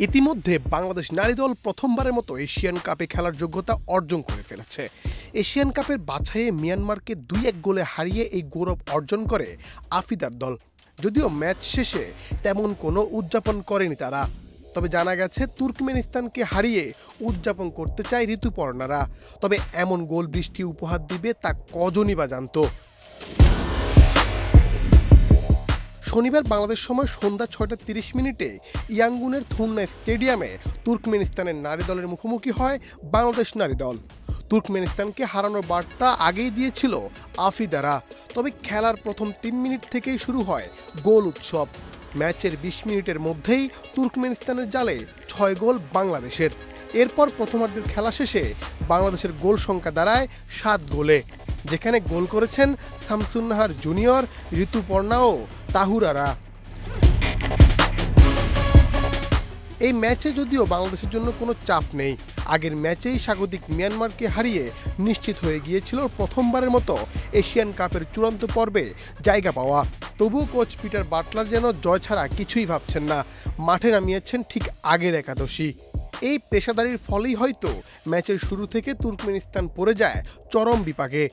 ইতিমধ্যে বাংলাদেশ নারী দল প্রথমবারের মতো এশিয়ান কাপে খেলার যোগ্যতা অর্জন করে ফেলেছে। এশিয়ান কাপের বাছাইয়ে মিয়ানমারকে 2-1 গোলে হারিয়ে এই গৌরব অর্জন করে আফিদার দল। যদিও ম্যাচ শেষে তেমন কোনো উদযাপন করেনি তারা, তবে জানা গেছে তুর্কমেনিস্তানকে হারিয়ে উদযাপন করতে চায় ঋতুপর্ণারা। তবে এমন গোল বৃষ্টি উপহার দিবে তা কজনই বা জানত। শনিবার বাংলাদেশ সময় সন্ধ্যা 6:30 ইয়াঙ্গুনের থুন্না স্টেডিয়ামে তুর্কমেনিস্তানের নারী দলের মুখোমুখি হয় বাংলাদেশ নারী দল। তুর্কমেনিস্তানকে হারানোর বার্তা আগেই দিয়েছিল আফিদারা। তবে খেলার প্রথম 3 মিনিট থেকেই শুরু হয় গোল উৎসব। ম্যাচের 20 মিনিটের মধ্যেই তুর্কমেনিস্তানের জালে 6 গোল বাংলাদেশের। এরপর প্রথমার্ধের খেলা শেষে বাংলাদেশের গোল সংখ্যা দাঁড়ায় 7 গোলে, যেখানে গোল করেছেন শামসুন্নাহার জুনিয়র, ঋতুপর্ণা ও তাহুরারা। এই ম্যাচে যদিও বাংলাদেশের জন্য কোনো চাপ নেই। আগের ম্যাচেই স্বাগতিক মিয়ানমারকে হারিয়ে নিশ্চিত হয়ে গিয়েছিল প্রথমবারের মতো এশিয়ান কাপের চূড়ান্ত পর্বে জায়গা পাওয়া। তবুও কোচ পিটার বাটলার যেন জয় ছাড়া কিছুই ভাবছেন না। মাঠে নামিয়েছেন ঠিক আগের একাদশী। এই পেশাদারির ফলেই হয়তো ম্যাচের শুরু থেকে তুর্কমেনিস্তান পড়ে যায় চরম বিপাকে।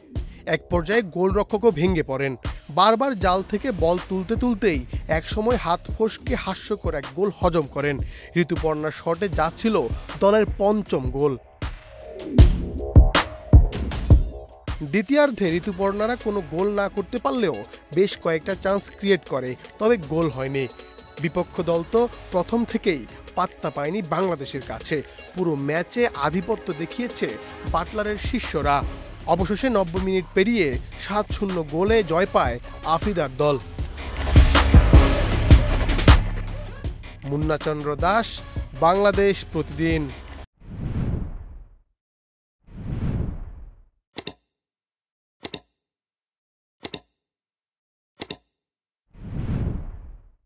এক পর্যায়ে গোলরক্ষকও ভেঙে পড়েন। বারবার জাল থেকে বল তুলতেই একসময় হাত ফসকে হাস্যকর এক গোল হজম করেন। ঋতুপর্ণার শটে যাচ্ছিল দলের 5ম গোল। দ্বিতীয়ার্ধে ঋতুপর্ণারা কোনো গোল না করতে পারলেও বেশ কয়েকটা চান্স ক্রিয়েট করে, তবে গোল হয়নি। বিপক্ষ দল তো প্রথম থেকেই পাত্তা পায়নি বাংলাদেশের কাছে। পুরো ম্যাচে আধিপত্য দেখিয়েছে বাটলারের শিষ্যরা। অবশেষে 90 মিনিট পেরিয়ে 7-0 গোলে জয় পায় আফিদার দল। মুন্নাচন্দ্র দাস, বাংলাদেশ প্রতিদিন।